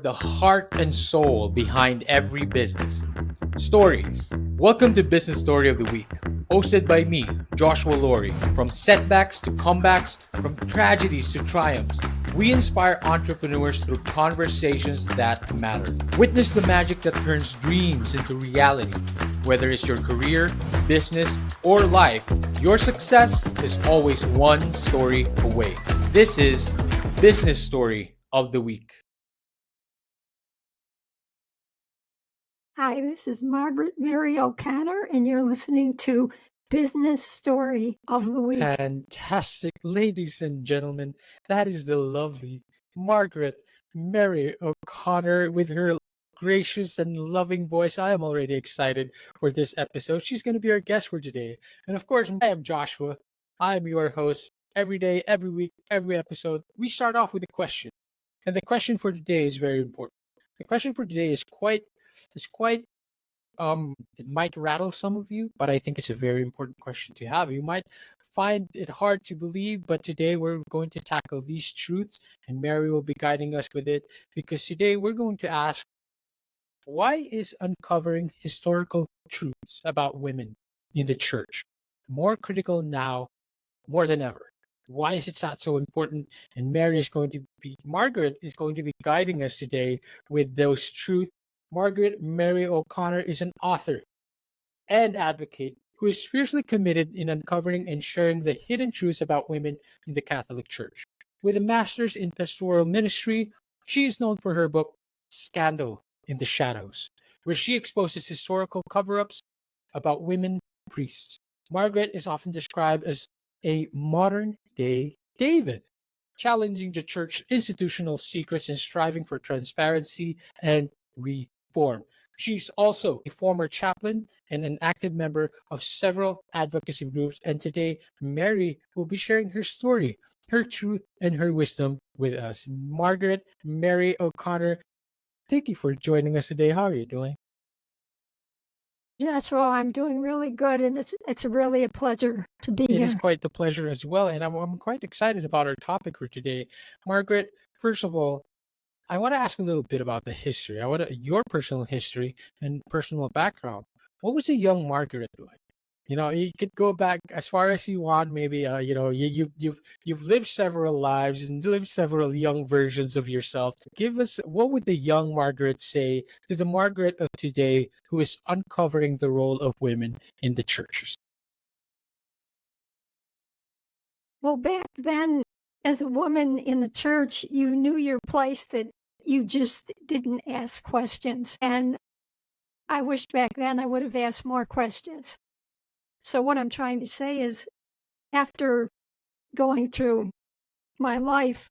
the heart and soul behind every business. Stories. Welcome to Business Story of the Week, hosted by me, Joshua Laurie. From setbacks to comebacks, from tragedies to triumphs, we inspire entrepreneurs through conversations that matter. Witness the magic that turns dreams into reality. Whether it's your career, business, or life, your success is always one story away. This is Business Story of the Week. Hi, this is Margaret Mary O'Connor, and you're listening to Business Story of the Week. Fantastic, ladies and gentlemen. That is the lovely Margaret Mary O'Connor with her gracious and loving voice. I am already excited for this episode. She's going to be our guest for today. And of course, I am Joshua. I am your host. Every day, every week, every episode, we start off with a question. And the question for today is very important. The question for today is quite it might rattle some of you, but I think it's a very important question to have. You might find it hard to believe, but today we're going to tackle these truths, and Mary will be guiding us with it, because today we're going to ask, why is uncovering historical truths about women in the church more critical now more than ever? Why is it not so important? And Margaret is going to be guiding us today with those truths. Margaret Mary O'Connor is an author and advocate who is fiercely committed in uncovering and sharing the hidden truths about women in the Catholic Church. With a master's in pastoral ministry, she is known for her book, Scandal in the Shadows, where she exposes historical cover-ups about women priests. Margaret is often described as a modern-day David, challenging the church's institutional secrets and striving for transparency and reform. She's also a former chaplain and an active member of several advocacy groups. And today, Mary will be sharing her story, her truth, and her wisdom with us. Margaret Mary O'Connor, thank you for joining us today. How are you doing? Yes, well, I'm doing really good, and it's really a pleasure to be It here. is quite the pleasure as well, and I'm quite excited about our topic for today. Margaret, first of all, I want to ask a little bit about the history. Your personal history and personal background. What was a young Margaret like? You could go back as far as you want. Maybe you've lived several lives and lived several young versions of yourself. Give us, what would the young Margaret say to the Margaret of today who is uncovering the role of women in the churches? Well, back then, as a woman in the church, you knew your place, that you just didn't ask questions. And I wish back then I would have asked more questions. So what I'm trying to say is, after going through my life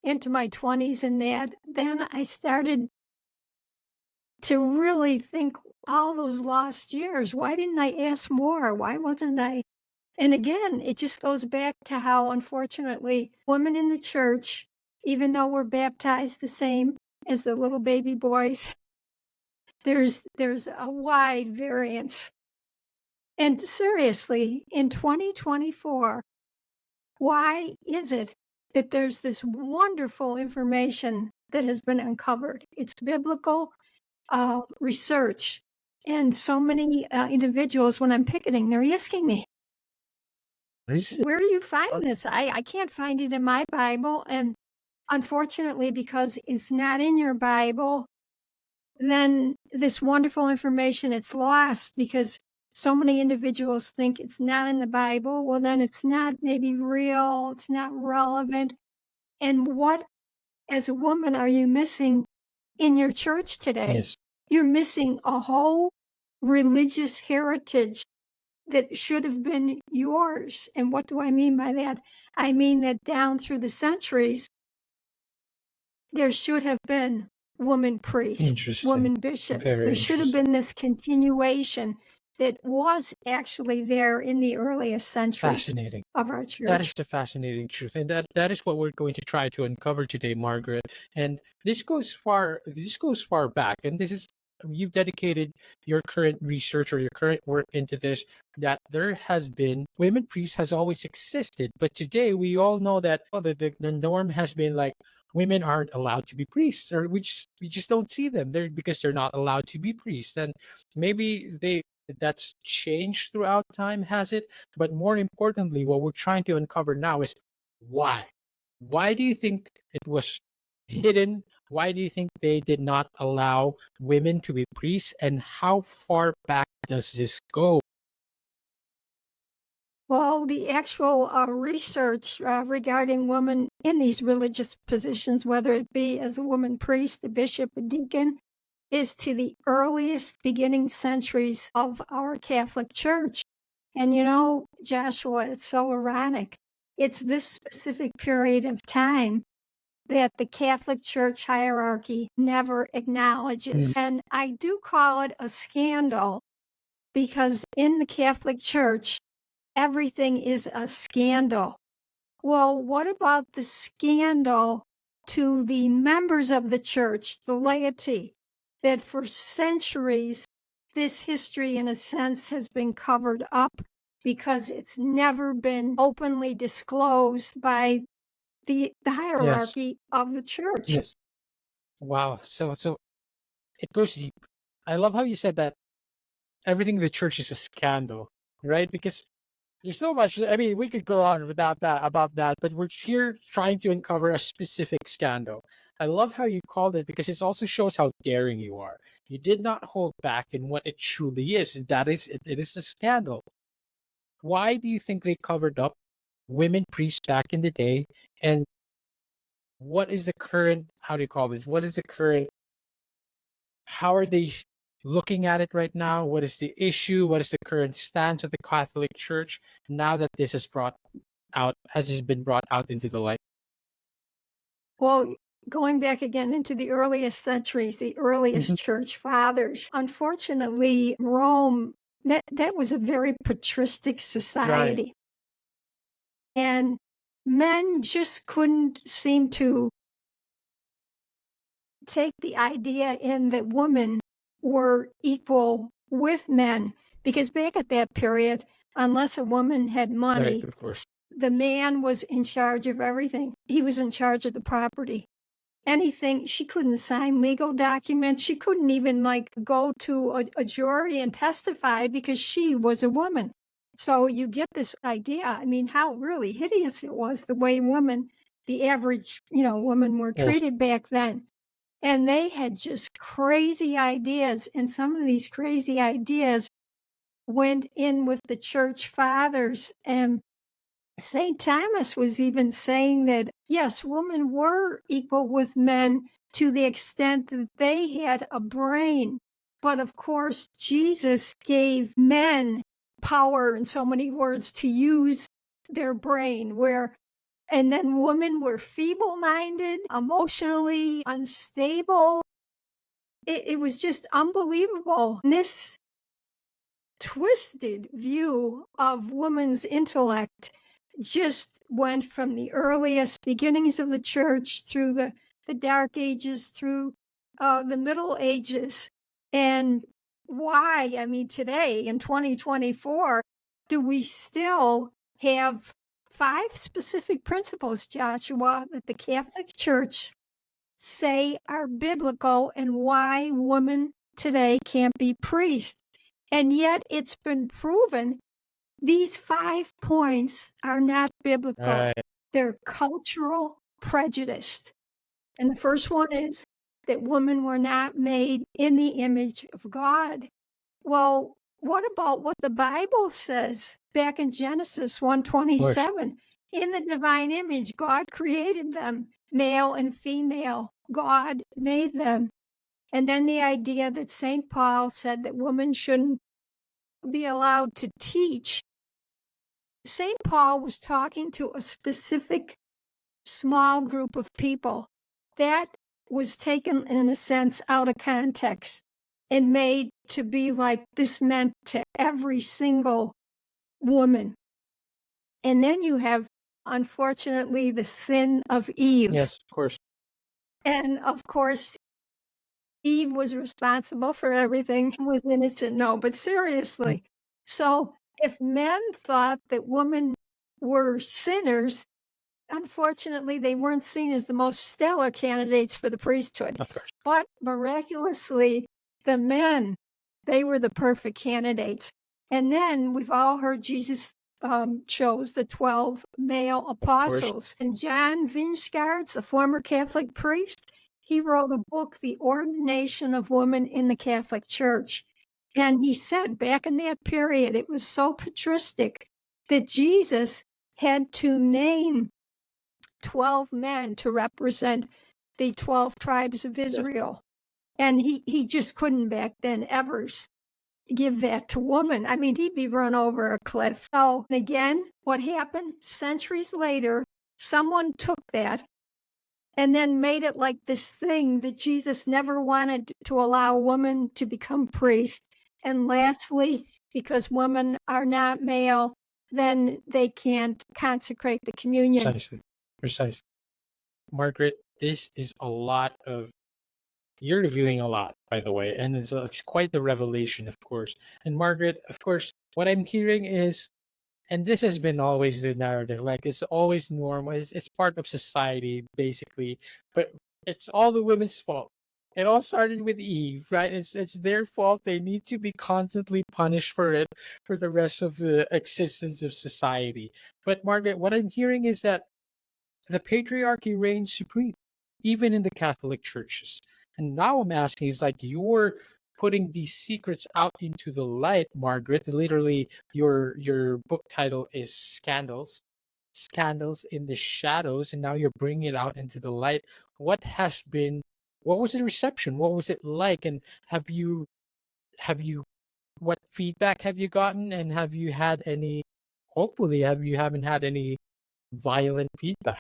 into my 20s and that, then I started to really think, all those lost years, why didn't I ask more? Why wasn't I? And again, it just goes back to how, unfortunately, women in the church, even though we're baptized the same as the little baby boys, there's a wide variance. And seriously, in 2024, why is it that there's this wonderful information that has been uncovered? It's biblical research. And so many individuals, when I'm picketing, they're asking me, where do you find this? I can't find it in my Bible. And unfortunately, because it's not in your Bible, then this wonderful information, it's lost, because so many individuals think it's not in the Bible. Well, then it's not maybe real, it's not relevant. And what, as a woman, are you missing in your church today? Yes. You're missing a whole religious heritage that should have been yours. And what do I mean by that? I mean that down through the centuries, there should have been woman priests, Interesting. woman bishops. Very There should have interesting. been this continuation that was actually there in the earliest centuries Fascinating. of our That church. is the fascinating truth, and that is what we're going to try to uncover today, Margaret. And this goes far back, and this is, you've dedicated your current research or your current work into this, that there has been women priests has always existed, but today we all know that the norm has been like women aren't allowed to be priests, or we just don't see them there because they're not allowed to be priests. And maybe that's changed throughout time, has it? But more importantly, what we're trying to uncover now is why. Why do you think it was hidden? Why do you think they did not allow women to be priests? And how far back does this go? Well, the actual research regarding women in these religious positions, whether it be as a woman priest, a bishop, a deacon, is to the earliest beginning centuries of our Catholic Church. And you know, Joshua, it's so ironic. It's this specific period of time that the Catholic Church hierarchy never acknowledges. And I do call it a scandal because in the Catholic Church, everything is a scandal. Well, what about the scandal to the members of the church, the laity, that for centuries, this history, in a sense, has been covered up because it's never been openly disclosed by the Yes. hierarchy of the church? Yes. Wow. So it goes deep. I love how you said that everything in the church is a scandal, right? Because there's so much. I mean, we could go on without that about that, but we're here trying to uncover a specific scandal. I love how you called it because it also shows how daring you are. You did not hold back in what it truly is. That is, it is a scandal. Why do you think they covered up women priests back in the day? And what is the current? How do you call this? What is the current? How are they looking at it right now? What is the issue? What is the current stance of the Catholic Church now that this has this been brought out into the light? Well, going back again into the earliest centuries, the earliest church fathers, unfortunately, Rome, that was a very patristic society. And men just couldn't seem to take the idea in that women were equal with men. Because back at that period, unless a woman had money, Right, of course. the man was in charge of everything. He was in charge of the property. Anything, she couldn't sign legal documents. She couldn't even like go to a jury and testify because she was a woman. So you get this idea. I mean, how really hideous it was the way women, the average, women were Yes. treated back then. And they had just crazy ideas. And some of these crazy ideas went in with the church fathers. And St. Thomas was even saying that, yes, women were equal with men to the extent that they had a brain. But of course, Jesus gave men power, in so many words, to use their brain, and then women were feeble-minded, emotionally unstable. It was just unbelievable. This twisted view of women's intellect just went from the earliest beginnings of the church through the Dark Ages, through the Middle Ages. And why, I mean, today in 2024, do we still have 5 specific principles, Joshua, that the Catholic Church say are biblical and why women today can't be priests? And yet it's been proven these 5 points are not biblical. Right. They're cultural prejudice. And the first one is that women were not made in the image of God. Well, what about what the Bible says back in Genesis 1:27? In the divine image, God created them, male and female. God made them. And then the idea that St. Paul said that women shouldn't be allowed to teach. St. Paul was talking to a specific small group of people. That was taken, in a sense, out of context and made to be like this meant to every single woman. And then you have, unfortunately, the sin of Eve. Yes, of course. And of course, Eve was responsible for everything, was innocent. No, but seriously. So if men thought that women were sinners, unfortunately, they weren't seen as the most stellar candidates for the priesthood. Of course. But miraculously, the men, they were the perfect candidates. And then we've all heard Jesus chose the 12 male Of course. apostles. And John Vingegaards, a former Catholic priest, he wrote a book, The Ordination of Women in the Catholic Church. And he said back in that period, it was so patristic that Jesus had to name 12 men to represent the 12 tribes of Yes. Israel. And he just couldn't back then ever give that to women. I mean, he'd be run over a cliff. So again, what happened centuries later, someone took that and then made it like this thing that Jesus never wanted to allow women to become priests. And lastly, because women are not male, then they can't consecrate the communion. Precisely. Margaret, this is a lot of. You're reviewing a lot, by the way, and it's quite the revelation, of course. And Margaret, of course, what I'm hearing is, and this has been always the narrative, like it's always normal, it's part of society, basically, but it's all the women's fault. It all started with Eve, right? It's their fault. They need to be constantly punished for it for the rest of the existence of society. But Margaret, what I'm hearing is that the patriarchy reigns supreme, even in the Catholic churches. And now I'm asking, is like you're putting these secrets out into the light, Margaret. Literally, your book title is Scandals, Scandals in the Shadows, and now you're bringing it out into the light. What was the reception? What was it like? And have you, what feedback have you gotten? And have you had any? Hopefully, you haven't had any violent feedback.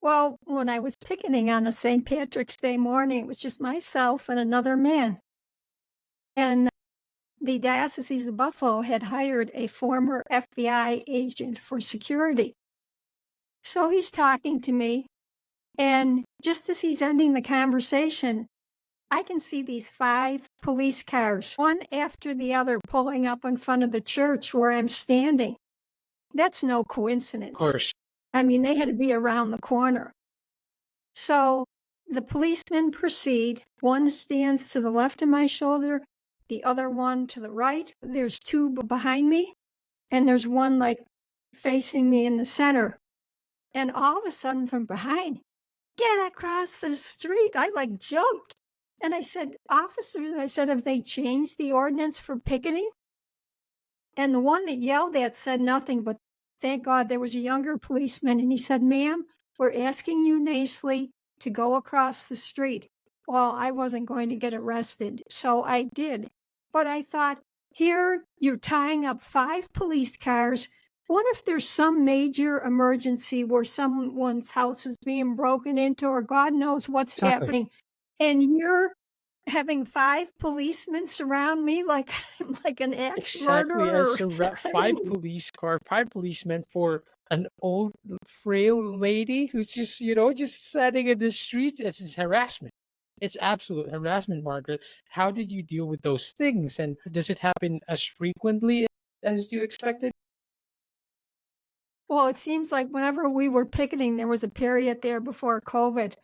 Well, when I was picketing on a St. Patrick's Day morning, it was just myself and another man. And the Diocese of Buffalo had hired a former FBI agent for security. So he's talking to me, and just as he's ending the conversation, I can see these 5 police cars, one after the other, pulling up in front of the church where I'm standing. That's no Of coincidence. course. I mean, they had to be around the corner. So the policemen proceed. One stands to the left of my shoulder, the other one to the right. There's 2 behind me, and there's one like facing me in the center. And all of a sudden from behind, get across the street. I like jumped. And I said, officers, I said, have they changed the ordinance for picketing? And the one that yelled at said nothing, but thank God there was a younger policeman, and he said, ma'am, we're asking you nicely to go across the street. Well, I wasn't going to get arrested, so I did. But I thought, here you're tying up 5 police cars. What if there's some major emergency where someone's house is being broken into, or God knows what's Exactly. happening, and you're having 5 policemen surround me like I'm like an axe Exactly. murderer? I 5 mean, five policemen for an old, frail lady who's just, just standing in the street. It's harassment. It's absolute harassment, Margaret. How did you deal with those things? And does it happen as frequently as you expected? well, it seems like whenever we were picketing, there was a period there before COVID.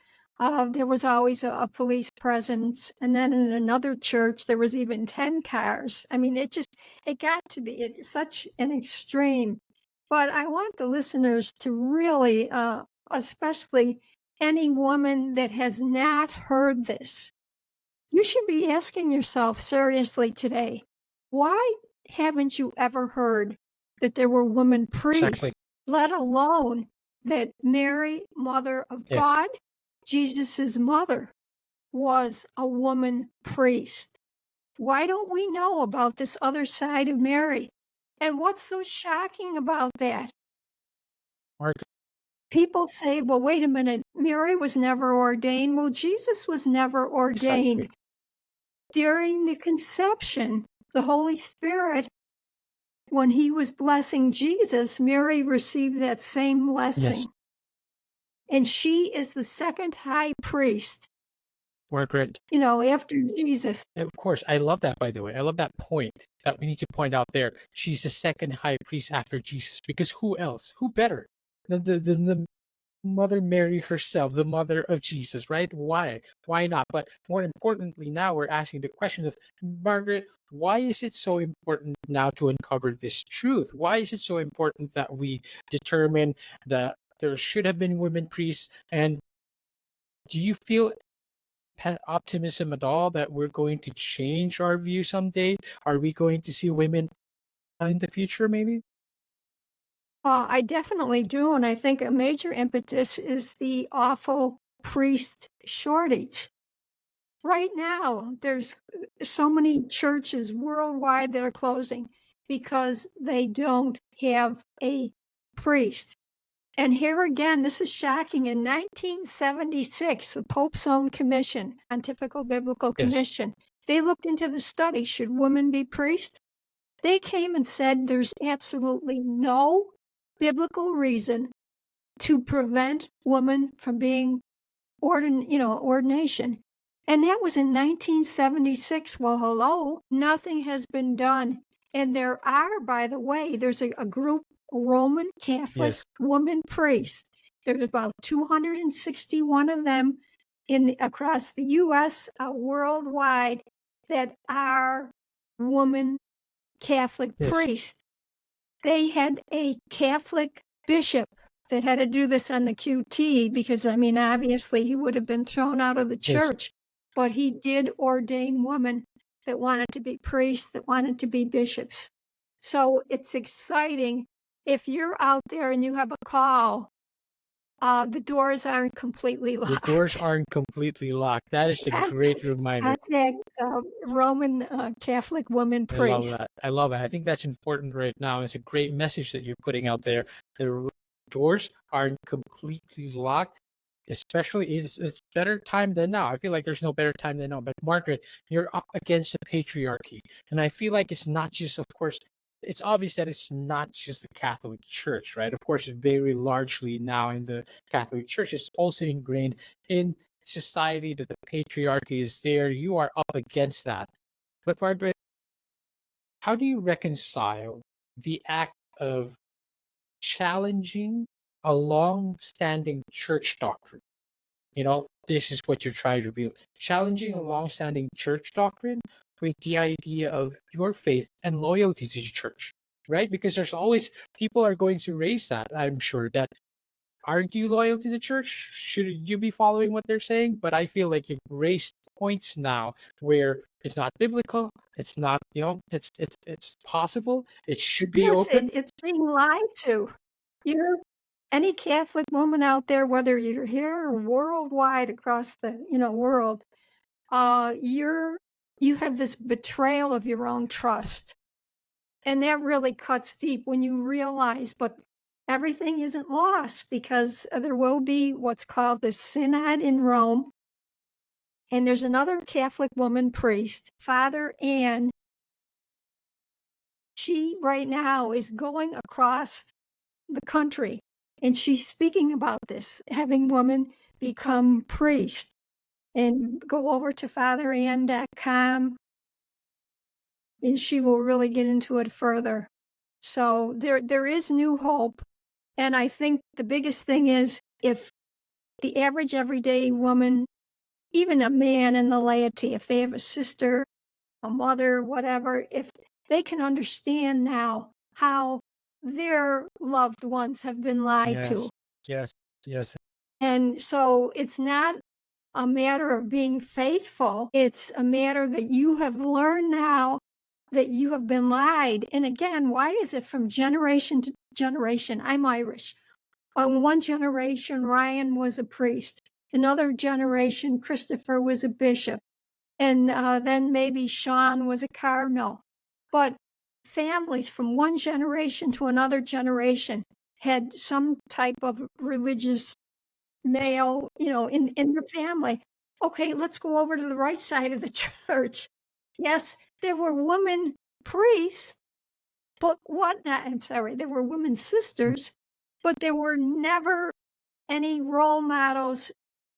There was always a police presence. And then in another church, there was even 10 cars. I mean, it got to be such an extreme. But I want the listeners to really, especially any woman that has not heard this, you should be asking yourself seriously today, why haven't you ever heard that there were women priests, Exactly. let alone that Mary, Mother of Yes. God, Jesus's mother, was a woman priest? Why don't we know about this other side of Mary? And what's so shocking about that? Margaret. People say, well, wait a minute, Mary was never ordained. Well, Jesus was never ordained. Exactly. During the conception, the Holy Spirit, when he was blessing Jesus, Mary received that same blessing. Yes. And she is the second high priest, Margaret. after Jesus. Of course, I love that, by the way. I love that point that we need to point out there. She's the second high priest after Jesus, because who else? Who better? the Mother Mary herself, the mother of Jesus, right? Why? Why not? But more importantly, now we're asking the question of Margaret, why is it so important now to uncover this truth? Why is it so important that we determine that there should have been women priests? And do you feel optimism at all that we're going to change our view someday? Are we going to see women in the future, maybe? I definitely do, and I think a major impetus is the awful priest shortage. Right now, there's so many churches worldwide that are closing because they don't have a priest. And here again, this is shocking. In 1976, the Pope's own commission, Pontifical Biblical Yes, Commission, they looked into the study, should women be priests? They came and said there's absolutely no biblical reason to prevent women from being ordination. And that was in 1976. Well, hello, nothing has been done. And there are, by the way, there's a group, Roman Catholic yes, woman priests. There's about 261 of them across the U.S., worldwide, that are woman Catholic yes, priests. They had a Catholic bishop that had to do this on the QT because, I mean, obviously he would have been thrown out of the yes. church, but he did ordain women that wanted to be priests, that wanted to be bishops. So it's exciting. If you're out there and you have a call, the doors aren't completely The doors locked. aren't completely locked. That is a Con- great reminder. Contact Roman Catholic woman I love priest. that. I love it. I think that's important right now. It's a great message that you're putting out there. Doors aren't completely locked, especially it's better time than now. I feel like there's no better time than now. But Margaret, you're up against the patriarchy. And I feel like it's not just, of course, it's obvious that it's not just the Catholic Church, right? Of course, very largely now in the Catholic Church, it's also ingrained in society that the patriarchy is there. You are up against that. But Margaret, how do you reconcile the act of challenging a long-standing church doctrine? This is what you're trying to reveal. Challenging a long-standing church doctrine with the idea of your faith and loyalty to the church, right? Because there's always people are going to raise that, I'm sure, that aren't you loyal to the church? Should you be following what they're saying? But I feel like you've raised points now where it's not biblical. It's not, it's possible. It should be Yes, open. it's being lied to. You're any Catholic woman out there, whether you're here or worldwide across the, world, you have this betrayal of your own trust. And that really cuts deep when you realize, but everything isn't lost because there will be what's called the Synod in Rome. And there's another Catholic woman priest, Father Anne. She right now is going across the country and she's speaking about this, having women become priests. And go over to fatherann.com and she will really get into it further. So there is new hope. And I think the biggest thing is if the average everyday woman, even a man in the laity, if they have a sister, a mother, whatever, if they can understand now how their loved ones have been lied to. Yes, yes, yes, And so it's not a matter of being faithful. It's a matter that you have learned now that you have been lied. And again, why is it from generation to generation? I'm Irish. On one generation, Ryan was a priest. Another generation, Christopher was a bishop. And then maybe Sean was a cardinal. But families from one generation to another generation had some type of religious male, in the family. Okay, let's go over to the right side of the church. Yes, there were women priests, but I'm sorry, there were women sisters, but there were never any role models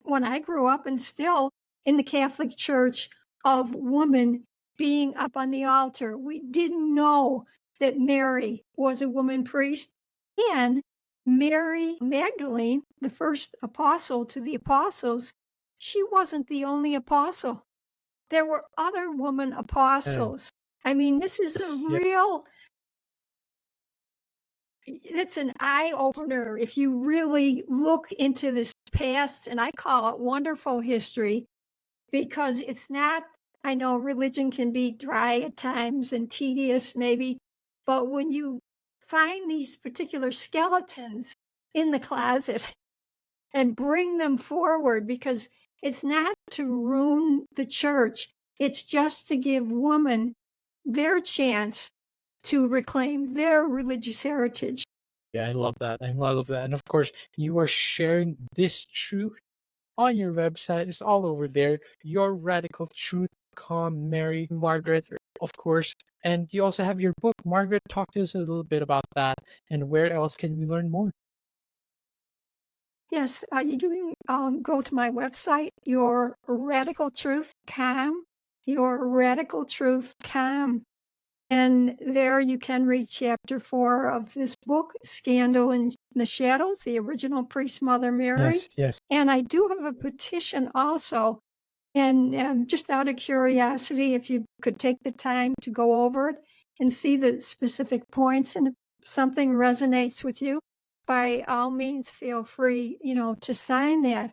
when I grew up and still in the Catholic Church of women being up on the altar. We didn't know that Mary was a woman priest. And Mary Magdalene, the first apostle to the apostles, she wasn't the only apostle. There were other woman apostles. I mean, this is a Yeah. real, it's an eye opener if you really look into this past, and I call it wonderful history, because it's not, I know religion can be dry at times and tedious maybe, but when you find these particular skeletons in the closet and bring them forward, because it's not to ruin the church, it's just to give women their chance to reclaim their religious heritage. Yeah, I love that. I love that. And of course, you are sharing this truth on your website. It's all over there. Your radical truth.com, Mary Margaret, of course. And you also have your book. Margaret, talk to us a little bit about that and where else can we learn more? Yes, you can go to my website, yourradicaltruth.com, and there you can read chapter 4 of this book, Scandal in the Shadows, the original priest Mother Mary. Yes, yes. And I do have a petition also. And just out of curiosity, if you could take the time to go over it and see the specific points, and if something resonates with you, by all means, feel free, to sign that.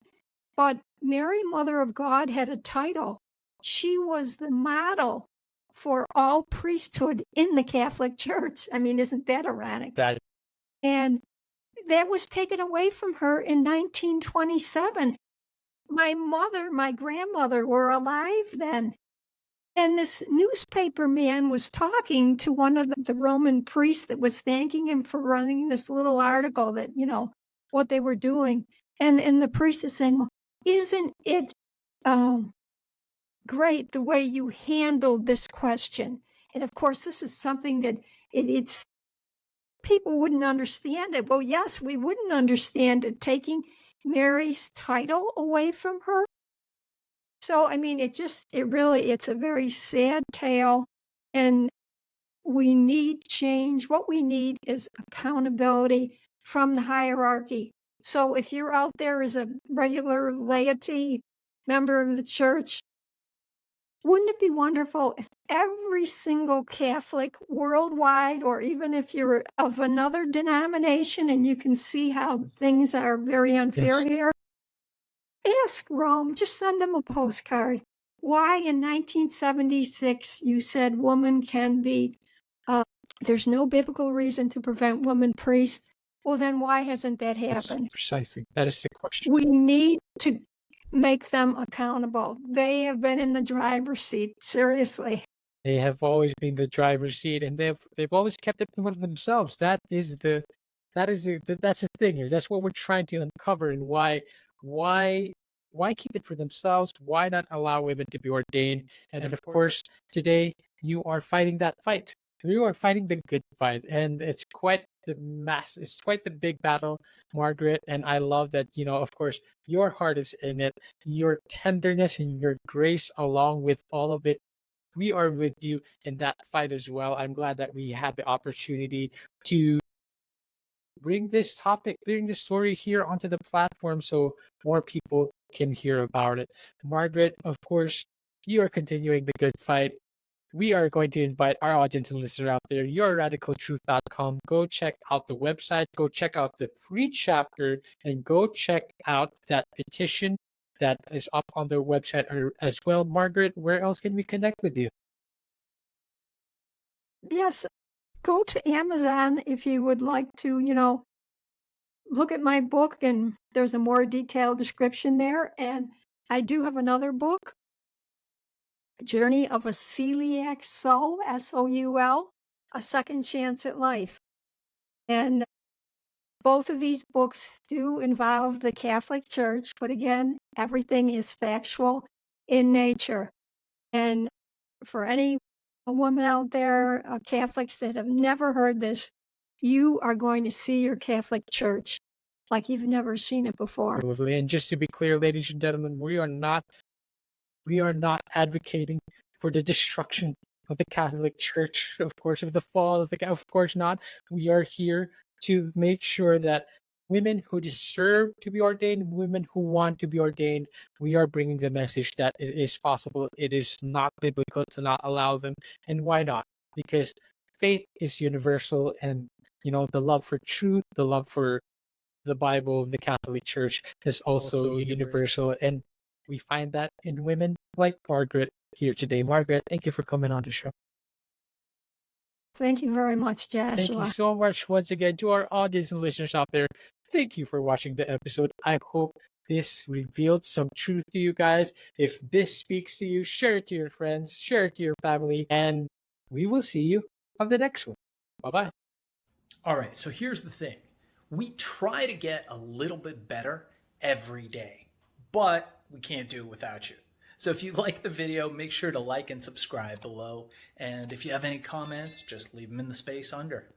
But Mary, Mother of God, had a title. She was the model for all priesthood in the Catholic Church. I mean, isn't that ironic? That And that was taken away from her in 1927. My mother, my grandmother were alive then. And this newspaper man was talking to one of the Roman priests that was thanking him for running this little article that, what they were doing. And the priest is saying, well, isn't it great the way you handled this question? And of course, this is something that it's people wouldn't understand it. Well, yes, we wouldn't understand it, taking Mary's title away from her. So, I mean, it's a very sad tale, and we need change. What we need is accountability from the hierarchy. So if you're out there as a regular laity member of the church, wouldn't it be wonderful if every single Catholic worldwide, or even if you're of another denomination and you can see how things are very unfair yes. here, ask Rome, just send them a postcard. Why in 1976 you said woman can be, there's no biblical reason to prevent women priests. Well, then why hasn't that Yes, happened? precisely. That is the question. We need to make them accountable. They have been in the driver's seat, seriously. They have always been the driver's seat, and they've always kept it for themselves. That's the thing here. That's what we're trying to uncover, and why why keep it for themselves? Why not allow women to be ordained? And of course, today you are fighting that fight. You are fighting the good fight, and it's quite the big battle, Margaret. And I love that, of course, your heart is in it, your tenderness and your grace, along with all of it. We are with you in that fight as well. I'm glad that we had the opportunity to bring this story here onto the platform so more people can hear about it. Margaret, of course, you are continuing the good fight. We are going to invite our audience and listener out there, yourradicaltruth.com. Go check out the website, go check out the free chapter, and go check out that petition that is up on their website as well. Margaret, where else can we connect with you? Yes, go to Amazon if you would like to, look at my book, and there's a more detailed description there. And I do have another book, Journey of a Celiac Soul, Soul, A Second Chance at Life. And both of these books do involve the Catholic Church, but again, everything is factual in nature. And for any woman out there, Catholics that have never heard this, you are going to see your Catholic Church like you've never seen it before. Absolutely. And just to be clear, ladies and gentlemen, we are not advocating for the destruction of the Catholic Church, of course, of the fall of of course not. We are here to make sure that women who deserve to be ordained, women who want to be ordained, we are bringing the message that it is possible. It is not biblical to not allow them. And why not? Because faith is universal, and the love for truth, the love for the Bible, the Catholic Church is also universal. And we find that in women like Margaret here today. Margaret, thank you for coming on the show. Thank you very much, Thank you Joshua. so much once again to our audience and listeners out there. Thank you for watching the episode. I hope this revealed some truth to you guys. If this speaks to you, share it to your friends, share it to your family, and we will see you on the next one. Bye-bye. All right, so here's the thing. We try to get a little bit better every day, but we can't do it without you. So if you like the video, make sure to like and subscribe below. And if you have any comments, just leave them in the space under.